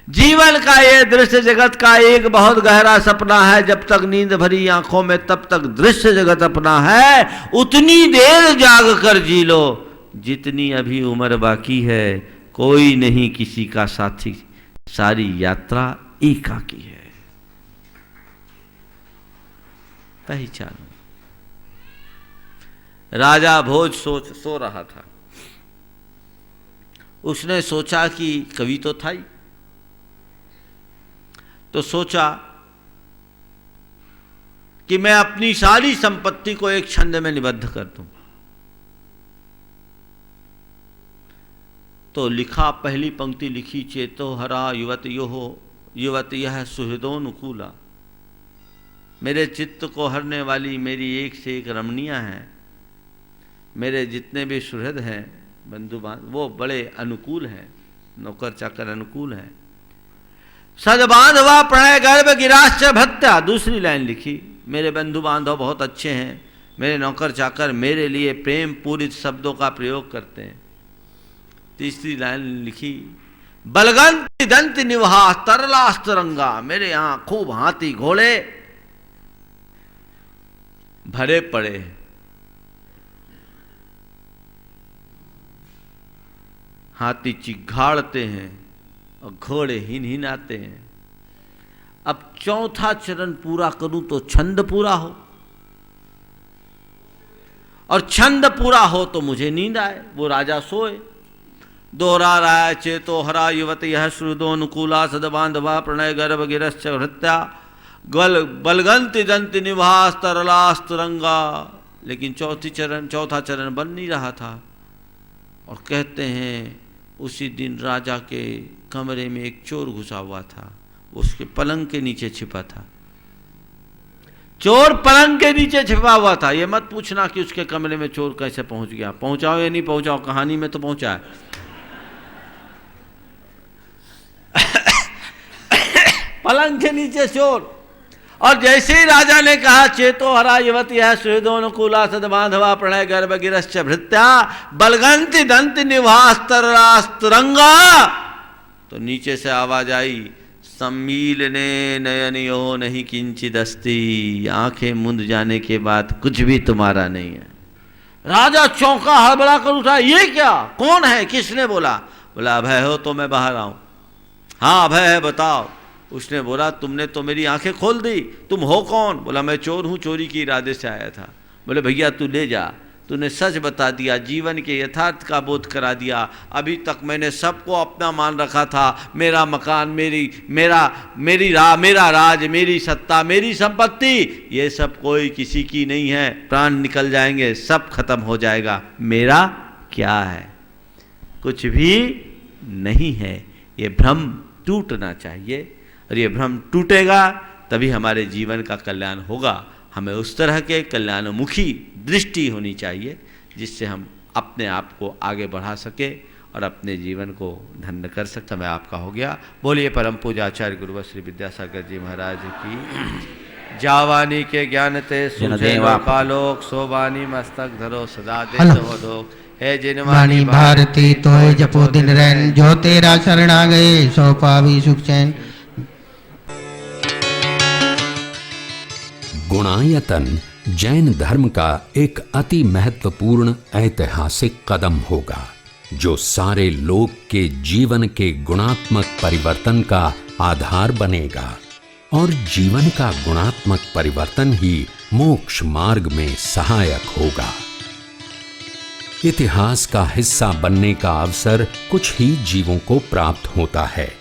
जीवन का यह दृश्य जगत का एक बहुत गहरा सपना है। जब तक नींद भरी आंखों में, तब तक दृश्य जगत अपना है। उतनी देर जाग कर जी लो जितनी अभी उम्र बाकी है। कोई नहीं किसी का साथी, सारी यात्रा एकाकी है। पहचानो। राजा भोज सो रहा था। उसने सोचा कि कवि तो था ही, तो सोचा कि मैं अपनी सारी संपत्ति को एक छंद में निबद्ध कर दूं। तो लिखा, पहली पंक्ति लिखी, चेतो हरा युवत यह सुहृदोनुकूला। मेरे चित्त को हरने वाली मेरी एक से एक रमणियां हैं। मेरे जितने भी सुहृद हैं, बंधु बांधव, वो बड़े अनुकूल हैं, नौकर चाकर अनुकूल हैं। सद बांधवा प्रणय गर्भ गिराश्च भत्या। दूसरी लाइन लिखी, मेरे बंधु बांधव बहुत अच्छे हैं, मेरे नौकर चाकर मेरे लिए प्रेम पूरित शब्दों का प्रयोग करते हैं। तीसरी लाइन लिखी, बलगंत दंत निवाह तरलास्तरंगा। मेरे यहां खूब हाथी घोड़े भरे पड़े हैं। हाथी चिघाड़ते हैं और घोड़े हिनहिनाते हैं। अब चौथा चरण पूरा करूं तो छंद पूरा हो, और छंद पूरा हो तो मुझे नींद आए। वो राजा सोए। दोहरा रहा है, चेतो हरा युवत यह श्रुदो अनुकूला सदबांधवा प्रणय गर्भ गिरश्च हृत्या बलगंत दंत निवास तरलास्तरंगा। लेकिन चौथा चरण बन नहीं रहा था। और कहते हैं उसी दिन राजा के कमरे में एक चोर घुसा हुआ था। उसके पलंग के नीचे छिपा था। चोर पलंग के नीचे छिपा हुआ था। ये मत पूछना कि उसके कमरे में चोर कैसे पहुंच गया। पहुंचाओ या नहीं पहुंचाओ, कहानी में तो पहुंचा है। पलंग के नीचे चोर, और जैसे ही राजा ने कहा चेतो हरा युवती है सुहृदोनुकूला सदबांधवा प्रणय गर्भ गिरश्च भृत्या बलगंति दंत निवास्तरास्तरंगा, तो नीचे से आवाज आई सम्मीलने नयनियो नहीं किंचिदस्ति, आंखें मुंद जाने के बाद कुछ भी तुम्हारा नहीं है। राजा चौंका, हड़बड़ा कर उठा, ये क्या, कौन है, किसने बोला? बोला अभय हो तो मैं बाहर आऊं। हाँ अभय है, बताओ। उसने बोला तुमने तो मेरी आंखें खोल दी, तुम हो कौन? बोला मैं चोर हूँ, चोरी के इरादे से आया था। बोले भैया तू ले जा, तूने सच बता दिया, जीवन के यथार्थ का बोध करा दिया। अभी तक मैंने सबको अपना मान रखा था, मेरा मकान, मेरा राज, मेरी सत्ता, मेरी संपत्ति, ये सब कोई किसी की नहीं है। प्राण निकल जाएंगे, सब खत्म हो जाएगा, मेरा क्या है? कुछ भी नहीं है। ये भ्रम टूटना चाहिए, और ये भ्रम टूटेगा तभी हमारे जीवन का कल्याण होगा। हमें उस तरह के कल्याणमुखी दृष्टि होनी चाहिए जिससे हम अपने आप को आगे बढ़ा सके और अपने जीवन को धन्य कर सकते। समय आपका हो गया। बोलिए परम पूज्याचार्य गुरुवर श्री विद्यासागर जी महाराज की। जावानी के ज्ञान ते सूझे कालोक, सोबानी मस्तक धरो सदा दो है जिनवानी भारती तो जपो दिन रैन, जो तेरा शरण आ गए सो पावी सुख चैन। गुणायतन जैन धर्म का एक अति महत्वपूर्ण ऐतिहासिक कदम होगा, जो सारे लोक के जीवन के गुणात्मक परिवर्तन का आधार बनेगा, और जीवन का गुणात्मक परिवर्तन ही मोक्ष मार्ग में सहायक होगा। इतिहास का हिस्सा बनने का अवसर कुछ ही जीवों को प्राप्त होता है,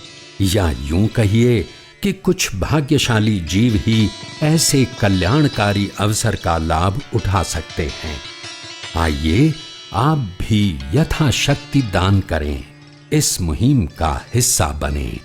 या यूं कहिए कि कुछ भाग्यशाली जीव ही ऐसे कल्याणकारी अवसर का लाभ उठा सकते हैं। आइए आप भी यथाशक्ति दान करें, इस मुहिम का हिस्सा बनें।